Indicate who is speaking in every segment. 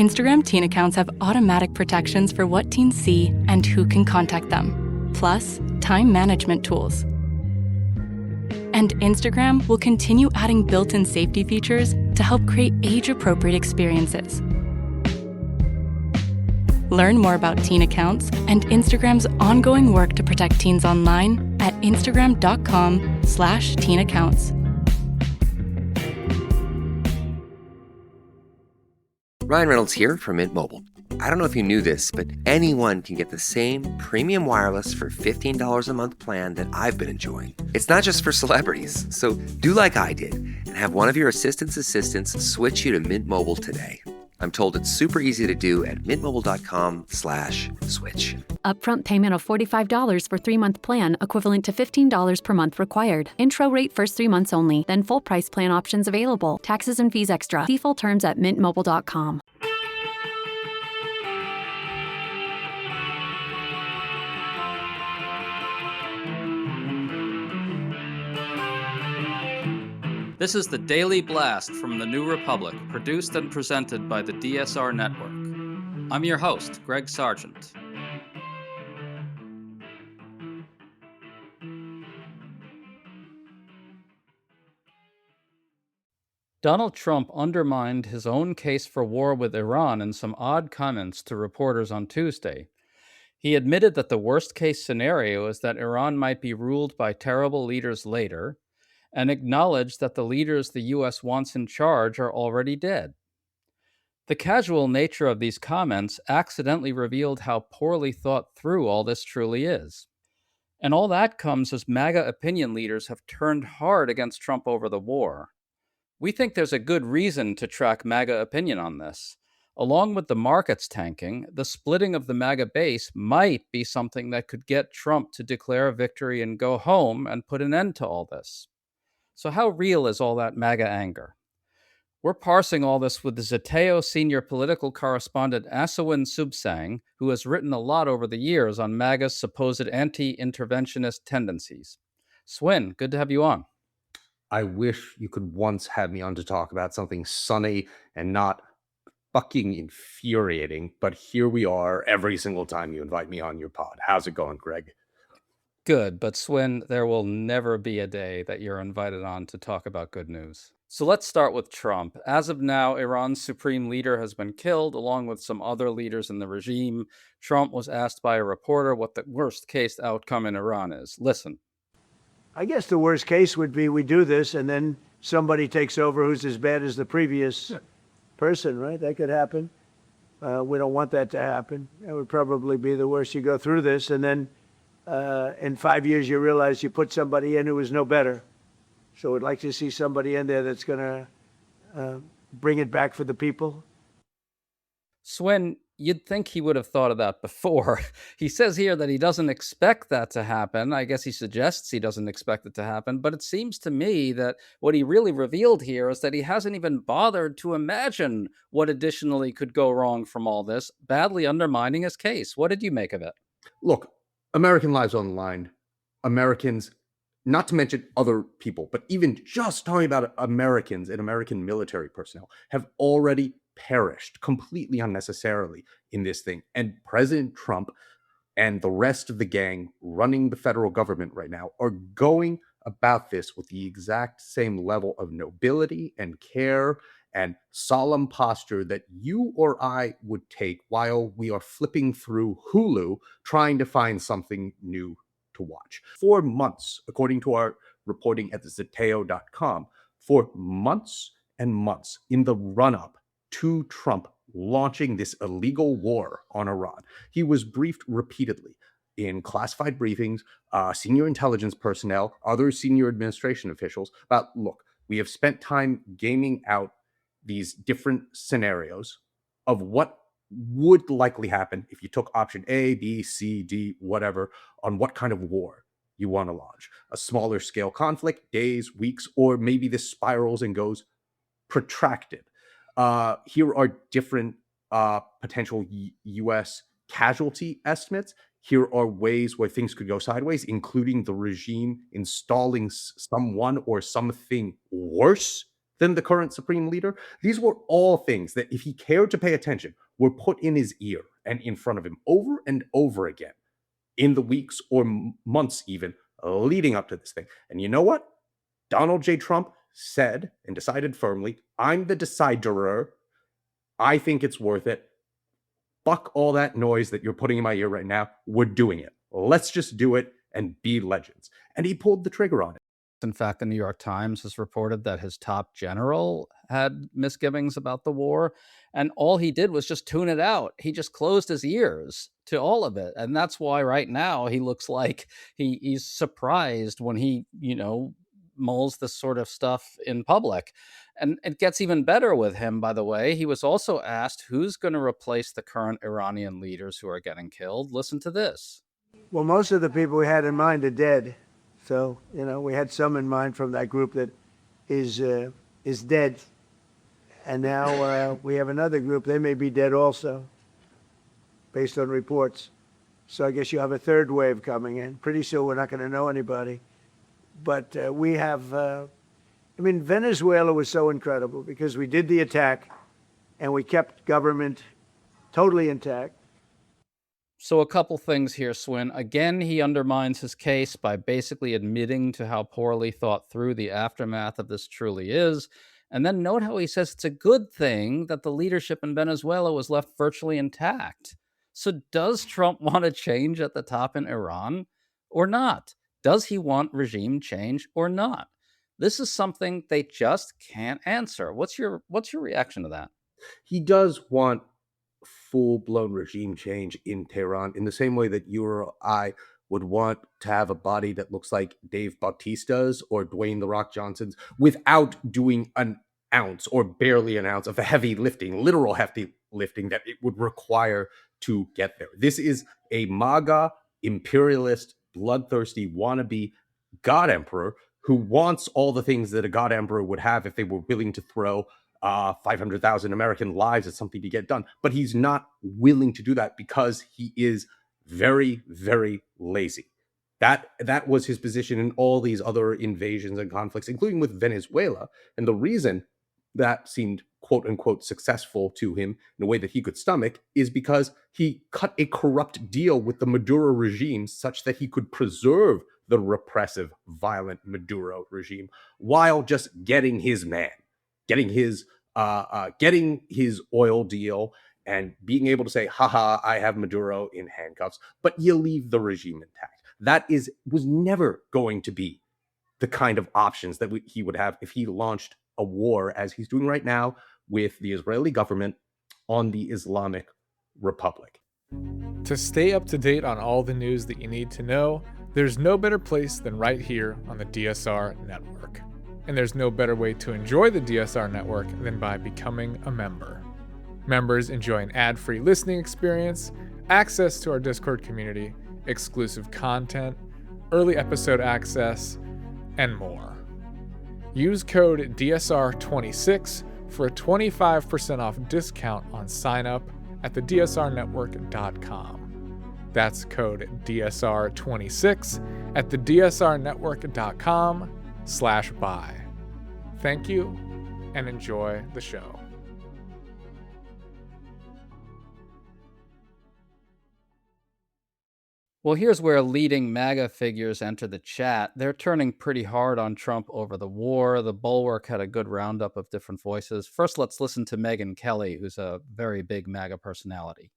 Speaker 1: Instagram teen accounts have automatic protections for what teens see and who can contact them, plus time management tools. And Instagram will continue adding built-in safety features to help create age-appropriate experiences. Learn more about teen accounts and Instagram's ongoing work to protect teens online at instagram.com/teenaccounts.
Speaker 2: Ryan Reynolds here from Mint Mobile. I don't know if you knew this, but anyone can get the same premium wireless for $15 a month plan that I've been enjoying. It's not just for celebrities. So do like I did and have one of your assistants switch you to Mint Mobile today. I'm told it's super easy to do at mintmobile.com/switch.
Speaker 3: Upfront payment of $45 for 3-month plan, equivalent to $15 per month required. Intro rate first 3 months only, then full price plan options available. Taxes and fees extra. See full terms at mintmobile.com.
Speaker 4: This is the Daily Blast from the New Republic, produced and presented by the DSR Network. I'm your host, Greg Sargent. Donald Trump undermined his own case for war with Iran in some odd comments to reporters on Tuesday. He admitted that the worst-case scenario is that Iran might be ruled by terrible leaders later, and acknowledged that the leaders the U.S. wants in charge are already dead. The casual nature of these comments accidentally revealed how poorly thought through all this truly is. And all that comes as MAGA opinion leaders have turned hard against Trump over the war. We think there's a good reason to track MAGA opinion on this. Along with the markets tanking, the splitting of the MAGA base might be something that could get Trump to declare a victory and go home and put an end to all this. So how real is all that MAGA anger? We're parsing all this with the Zeteo senior political correspondent Asawin Subsang, who has written a lot over the years on MAGA's supposed anti-interventionist tendencies. Swin, good to have you on.
Speaker 5: I wish you could once have me on to talk about something sunny and not fucking infuriating, but here we are every single time you invite me on your pod. How's it going, Greg?
Speaker 4: Good, but Swin, there will never be a day that you're invited on to talk about good news. So let's start with Trump. As of now, Iran's supreme leader has been killed, along with some other leaders in the regime. Trump was asked by a reporter what the worst-case outcome in Iran is. Listen.
Speaker 6: I guess the worst case would be we do this and then somebody takes over who's as bad as the previous person, right? That could happen. We don't want that to happen. That would probably be the worst. You go through this and then in 5 years, you realize you put somebody in who was no better. So we'd like to see somebody in there that's going to bring it back for the people.
Speaker 4: Swin, you'd think he would have thought of that before. He says here that he doesn't expect that to happen. I guess he suggests he doesn't expect it to happen. But it seems to me that what he really revealed here is that he hasn't even bothered to imagine what additionally could go wrong from all this, badly undermining his case. What did you make of it?
Speaker 5: Look, American lives on the line, Americans, not to mention other people, but even just talking about Americans and American military personnel have already perished completely unnecessarily in this thing. And President Trump and the rest of the gang running the federal government right now are going about this with the exact same level of nobility and care and solemn posture that you or I would take while we are flipping through Hulu trying to find something new to watch. For months, according to our reporting at the Zeteo.com, for months and months in the run-up to Trump launching this illegal war on Iran, he was briefed repeatedly in classified briefings, senior intelligence personnel, other senior administration officials about, look, we have spent time gaming out these different scenarios of what would likely happen if you took option A, B, C, D, whatever, on what kind of war you want to launch. A smaller scale conflict, days, weeks, or maybe this spirals and goes protracted. Here are different potential U.S. casualty estimates. Here are ways where things could go sideways, including the regime installing someone or something worse than the current supreme leader. These were all things that, if he cared to pay attention, were put in his ear and in front of him over and over again in the weeks or months even leading up to this thing. And you know what? Donald J. Trump said and decided firmly, I'm the decider. I think it's worth it. Fuck all that noise that you're putting in my ear right now. We're doing it. Let's just do it and be legends. And he pulled the trigger on it.
Speaker 4: In fact, the New York Times has reported that his top general had misgivings about the war, and all he did was just tune it out. He just closed his ears to all of it. And that's why right now he looks like he's surprised when he, mulls this sort of stuff in public. And it gets even better with him, by the way. He was also asked who's going to replace the current Iranian leaders who are getting killed. Listen to this.
Speaker 6: Well, most of the people we had in mind are dead. So, we had some in mind from that group that is dead. And now we have another group. They may be dead also, based on reports. So I guess you have a third wave coming in. Pretty soon we're not going to know anybody. But we have, Venezuela was so incredible because we did the attack and we kept government totally intact.
Speaker 4: So a couple things here, Swin. Again, he undermines his case by basically admitting to how poorly thought through the aftermath of this truly is. And then note how he says it's a good thing that the leadership in Venezuela was left virtually intact. So does Trump want to change at the top in Iran or not? Does he want regime change or not? This is something they just can't answer. What's your reaction to that?
Speaker 5: He does want full-blown regime change in Tehran in the same way that you or I would want to have a body that looks like Dave Bautista's or Dwayne The Rock Johnson's without doing an ounce or barely an ounce of the heavy lifting, literal heavy lifting that it would require to get there. This is a MAGA, imperialist, bloodthirsty, wannabe God Emperor who wants all the things that a God Emperor would have if they were willing to throw 500,000 American lives at something to get done. But he's not willing to do that because he is very, very lazy. That was his position in all these other invasions and conflicts, including with Venezuela. And the reason that seemed quote unquote successful to him in a way that he could stomach is because he cut a corrupt deal with the Maduro regime such that he could preserve the repressive, violent Maduro regime while just getting his man, getting his oil deal and being able to say, haha, I have Maduro in handcuffs, but you leave the regime intact. That was never going to be the kind of options that he would have if he launched a war, as he's doing right now with the Israeli government on the Islamic Republic.
Speaker 7: To stay up to date on all the news that you need to know, there's no better place than right here on the DSR network. And there's no better way to enjoy the DSR network than by becoming a member. Members enjoy an ad-free listening experience, access to our Discord community, exclusive content, early episode access, and more. Use code DSR26 for a 25% off discount on sign-up at thedsrnetwork.com. That's code DSR26 at thedsrnetwork.com/buy. Thank you, and enjoy the show.
Speaker 4: Well, here's where leading MAGA figures enter the chat. They're turning pretty hard on Trump over the war. The Bulwark had a good roundup of different voices. First, let's listen to Megyn Kelly, who's a very big MAGA personality.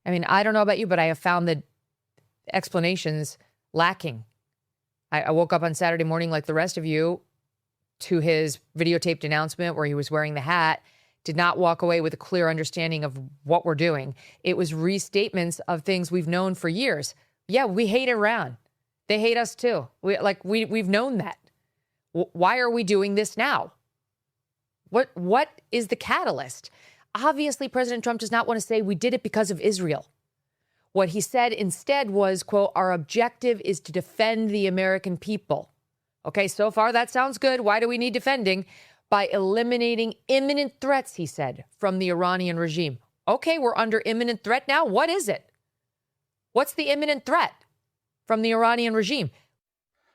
Speaker 8: I mean, I don't know about you, but I have found the explanations lacking. I woke up on Saturday morning like the rest of you to his videotaped announcement where he was wearing the hat, did not walk away with a clear understanding of what we're doing. It was restatements of things we've known for years. Yeah, we hate Iran. They hate us too. We've known that. Why are we doing this now? What is the catalyst? Obviously, President Trump does not want to say we did it because of Israel. What he said instead was, quote, our objective is to defend the American people. Okay, so far that sounds good. Why do we need defending? By eliminating imminent threats, he said, from the Iranian regime. Okay, we're under imminent threat now. What is it? What's the imminent threat from the Iranian regime?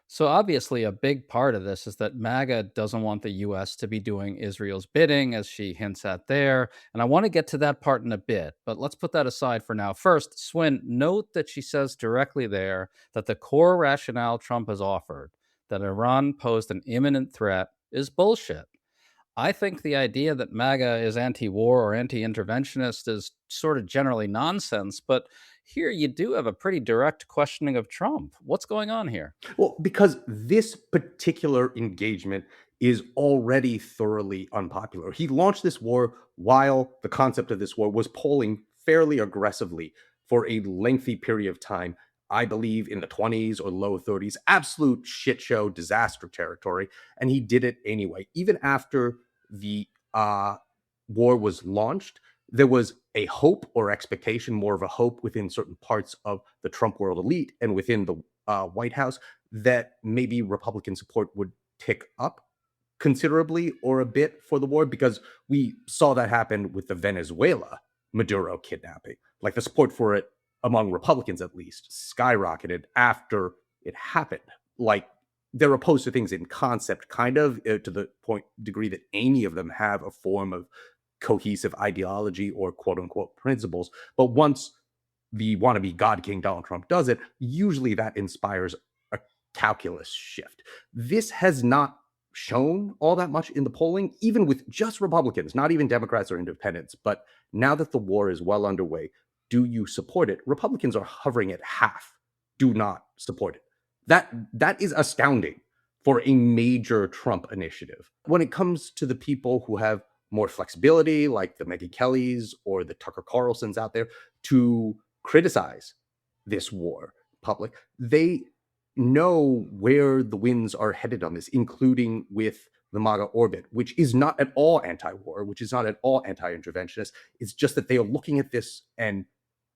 Speaker 4: So obviously, a big part of this is that MAGA doesn't want the U.S. to be doing Israel's bidding, as she hints at there. And I want to get to that part in a bit, but let's put that aside for now. First, Swin, note that she says directly there that the core rationale Trump has offered, that Iran posed an imminent threat, is bullshit. I think the idea that MAGA is anti war or anti interventionist is sort of generally nonsense, but here you do have a pretty direct questioning of Trump. What's going on here?
Speaker 5: Well, because this particular engagement is already thoroughly unpopular. He launched this war while the concept of this war was polling fairly aggressively for a lengthy period of time. I believe in the 20s or low 30s, absolute shit show, disaster territory. And he did it anyway. Even after the war was launched, there was a hope or expectation, more of a hope within certain parts of the Trump world elite and within the White House, that maybe Republican support would tick up considerably or a bit for the war, because we saw that happen with the Venezuela Maduro kidnapping. Like, the support for it among Republicans, at least, skyrocketed after it happened. Like, they're opposed to things in concept, kind of, to the degree that any of them have a form of cohesive ideology or quote unquote principles. But once the wannabe God King Donald Trump does it, usually that inspires a calculus shift. This has not shown all that much in the polling, even with just Republicans, not even Democrats or independents. But now that the war is well underway, do you support it? Republicans are hovering at half. Do not support it. That is astounding for a major Trump initiative. When it comes to the people who have more flexibility, like the Megyn Kellys or the Tucker Carlsons out there, to criticize this war public, they know where the winds are headed on this, including with the MAGA orbit, which is not at all anti-war, which is not at all anti-interventionist. It's just that they are looking at this and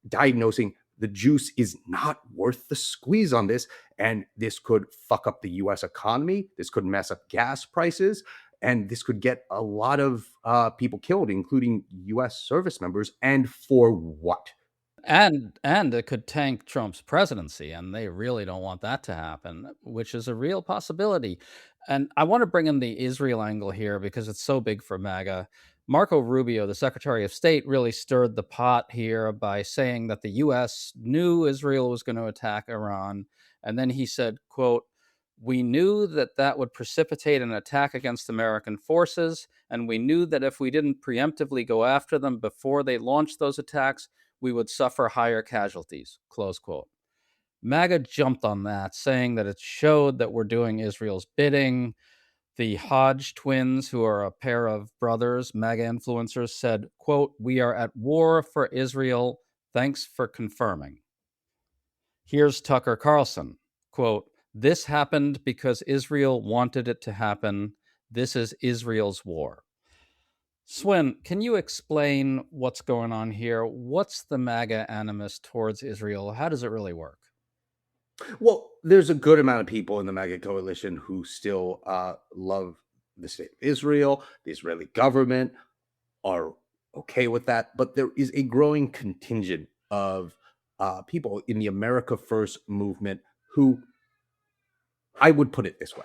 Speaker 5: diagnosing the juice is not worth the squeeze on this, and this could fuck up the US economy, this could mess up gas prices, and this could get a lot of people killed, including US service members. And for what?
Speaker 4: And it could tank Trump's presidency, and they really don't want that to happen, which is a real possibility. And I want to bring in the Israel angle here because it's so big for MAGA. Marco Rubio, the Secretary of State, really stirred the pot here by saying that the U.S. knew Israel was going to attack Iran. And then he said, quote, "We knew that that would precipitate an attack against American forces, and we knew that if we didn't preemptively go after them before they launched those attacks, we would suffer higher casualties," close quote. MAGA jumped on that, saying that it showed that we're doing Israel's bidding. The Hodge twins, who are a pair of brothers, MAGA influencers, said, quote, "We are at war for Israel. Thanks for confirming." Here's Tucker Carlson, quote, "This happened because Israel wanted it to happen. This is Israel's war." Swin, can you explain what's going on here? What's the MAGA animus towards Israel? How does it really work?
Speaker 5: Well, there's a good amount of people in the MAGA coalition who still love the state of Israel. The Israeli government are okay with that. But there is a growing contingent of people in the America First movement who, I would put it this way,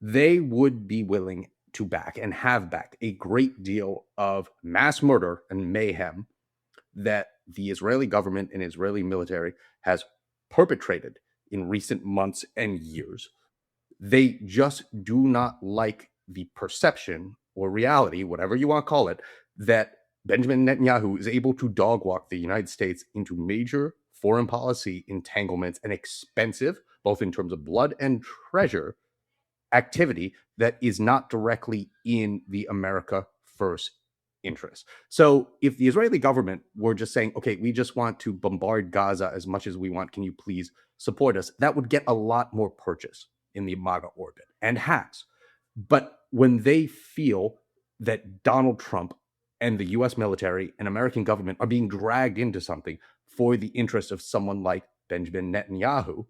Speaker 5: they would be willing to back and have backed a great deal of mass murder and mayhem that the Israeli government and Israeli military has perpetrated in recent months and years. They just do not like the perception or reality, whatever you want to call it, that Benjamin Netanyahu is able to dog walk the United States into major foreign policy entanglements and expensive, both in terms of blood and treasure, activity that is not directly in the America First interest. So if the Israeli government were just saying, okay, we just want to bombard Gaza as much as we want, can you please support us? That would get a lot more purchase in the MAGA orbit, and has. But when they feel that Donald Trump and the US military and American government are being dragged into something for the interest of someone like Benjamin Netanyahu,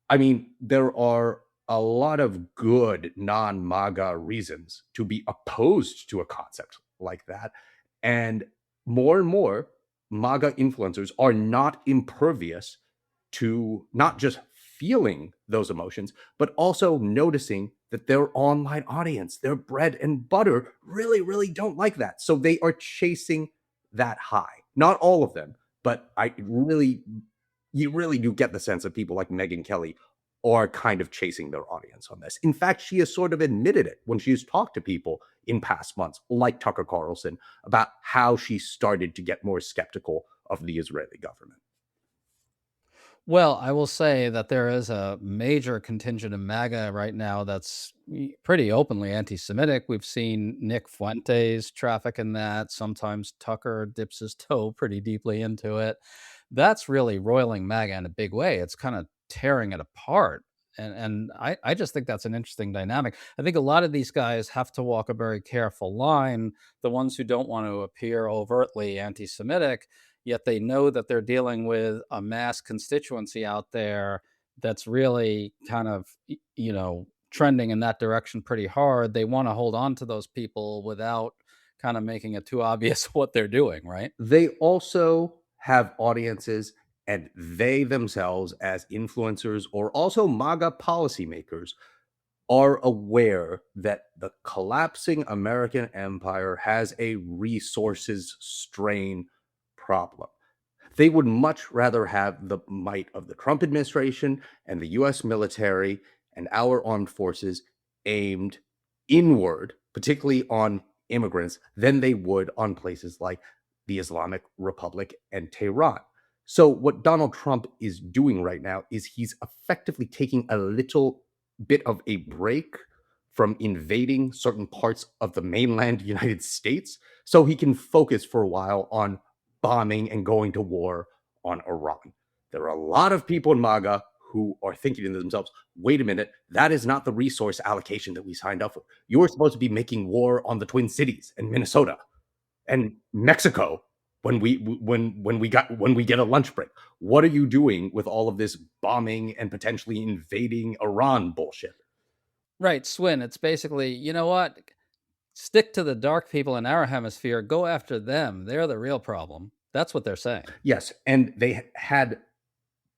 Speaker 5: I mean, there are a lot of good non-MAGA reasons to be opposed to a concept like that. And more MAGA influencers are not impervious to not just feeling those emotions, but also noticing that their online audience, their bread and butter, really, really don't like that. So they are chasing that high. Not all of them, but you really do get the sense that people like Megyn Kelly are kind of chasing their audience on this. In fact, she has sort of admitted it when she's talked to people in past months, like Tucker Carlson, about how she started to get more skeptical of the Israeli government.
Speaker 4: Well, I will say that there is a major contingent of MAGA right now that's pretty openly anti-Semitic. We've seen Nick Fuentes traffic in that. Sometimes Tucker dips his toe pretty deeply into it. That's really roiling MAGA in a big way. It's kind of tearing it apart. And I just think that's an interesting dynamic. I think a lot of these guys have to walk a very careful line. The ones who don't want to appear overtly anti-Semitic, yet they know that they're dealing with a mass constituency out there that's really kind of, trending in that direction pretty hard. They want to hold on to those people without kind of making it too obvious what they're doing, right?
Speaker 5: They also have audiences, and they themselves, as influencers or also MAGA policymakers, are aware that the collapsing American empire has a resources strain problem. They would much rather have the might of the Trump administration and the US military and our armed forces aimed inward, particularly on immigrants, than they would on places like the Islamic Republic and Tehran. So, what Donald Trump is doing right now is he's effectively taking a little bit of a break from invading certain parts of the mainland United States so he can focus for a while on bombing and going to war on Iran. There are a lot of people in MAGA who are thinking to themselves, wait a minute, that is not the resource allocation that we signed up for. You're supposed to be making war on the Twin Cities and Minnesota and Mexico when we get a lunch break. What are you doing with all of this bombing and potentially invading Iran bullshit?
Speaker 4: Right, Swin. It's basically, you know what? Stick to the dark people in our hemisphere. Go after them. They're the real problem. That's what they're saying.
Speaker 5: Yes, and they had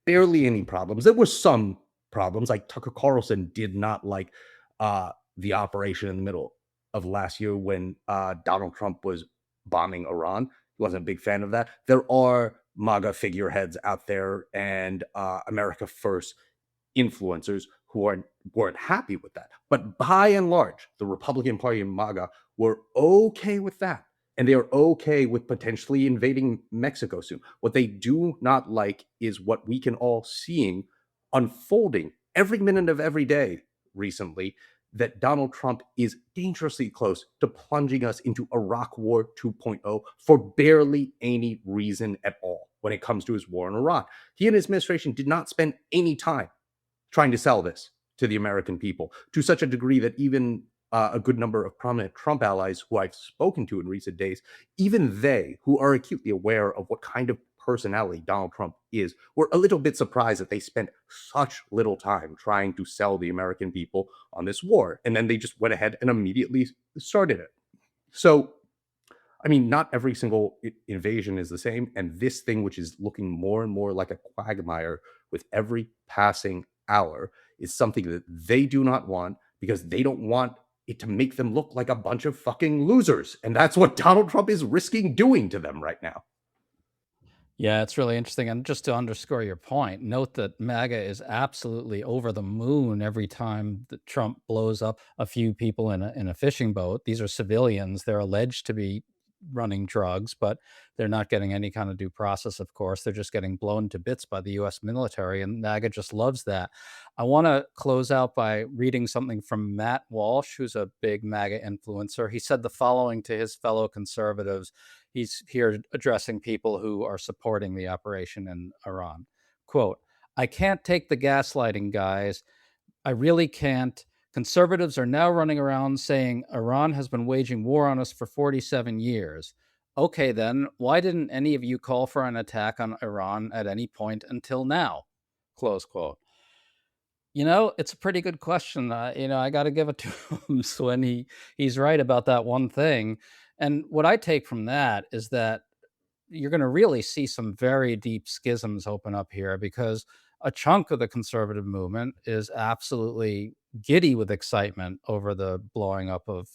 Speaker 5: barely any problems. There were some problems, like Tucker Carlson did not like the operation in the middle of last year when Donald Trump was bombing Iran. He wasn't a big fan of that. There are MAGA figureheads out there and America First influencers who weren't happy with that. But by and large, the Republican Party and MAGA were okay with that. And they are okay with potentially invading Mexico soon. What they do not like is what we can all seeing unfolding every minute of every day recently, that Donald Trump is dangerously close to plunging us into Iraq War 2.0 for barely any reason at all when it comes to his war in Iran. He and his administration did not spend any time trying to sell this to the American people, to such a degree that even a good number of prominent Trump allies who I've spoken to in recent days, even they, who are acutely aware of what kind of personality Donald Trump is, were a little bit surprised that they spent such little time trying to sell the American people on this war. And then they just went ahead and immediately started it. So, I mean, not every single invasion is the same. And this thing, which is looking more and more like a quagmire with every passing hour, is something that they do not want, because they don't want it to make them look like a bunch of fucking losers. And that's what Donald Trump is risking doing to them right now.
Speaker 4: Yeah, it's really interesting. And just to underscore your point, note that MAGA is absolutely over the moon every time that Trump blows up a few people in a fishing boat. These are civilians. They're alleged to be running drugs, but they're not getting any kind of due process, of course. They're just getting blown to bits by the U.S. military, and MAGA just loves that. I want to close out by reading something from Matt Walsh, who's a big MAGA influencer. He said the following to his fellow conservatives. He's here addressing people who are supporting the operation in Iran. Quote, "I can't take the gaslighting, guys. I really can't. Conservatives are now running around saying Iran has been waging war on us for 47 years. Okay, then, why didn't any of you call for an attack on Iran at any point until now?" Close quote. It's a pretty good question. I got to give it to him, Swin. He's right about that one thing. And what I take from that is that you're going to really see some very deep schisms open up here, because a chunk of the conservative movement is absolutely giddy with excitement over the blowing up of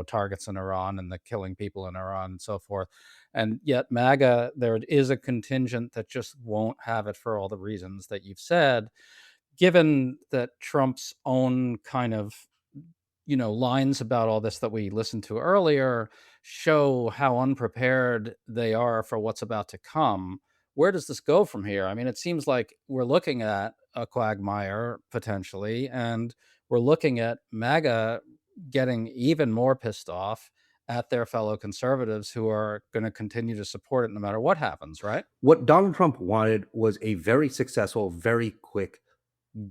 Speaker 4: targets in Iran and the killing people in Iran and so forth. And yet MAGA, there is a contingent that just won't have it for all the reasons that you've said, given that Trump's own kind of lines about all this that we listened to earlier show how unprepared they are for what's about to come. Where does this go from here? I mean, it seems like we're looking at a quagmire potentially, and we're looking at MAGA getting even more pissed off at their fellow conservatives who are going to continue to support it no matter what happens, right?
Speaker 5: What Donald Trump wanted was a very successful, very quick,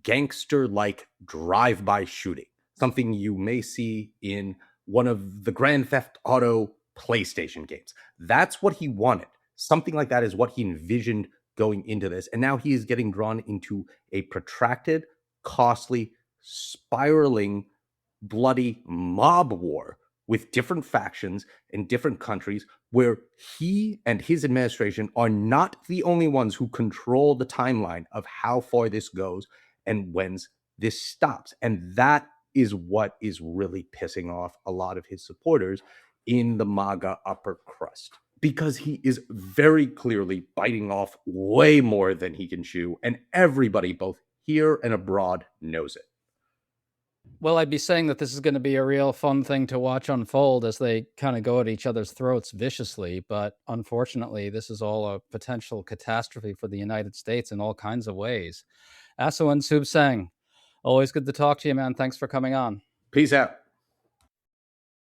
Speaker 5: gangster-like drive-by shooting, something you may see in one of the Grand Theft Auto PlayStation games. That's what he wanted. Something like that is what he envisioned going into this. And now he is getting drawn into a protracted, costly, spiraling, bloody mob war with different factions in different countries, where he and his administration are not the only ones who control the timeline of how far this goes and when this stops. And that is what is really pissing off a lot of his supporters in the MAGA upper crust, because he is very clearly biting off way more than he can chew, and everybody, both here and abroad, knows it.
Speaker 4: Well, I'd be saying that this is going to be a real fun thing to watch unfold as they kind of go at each other's throats viciously. But unfortunately, this is all a potential catastrophe for the United States in all kinds of ways. Aso and Subsang, always good to talk to you, man. Thanks for coming on.
Speaker 5: Peace out.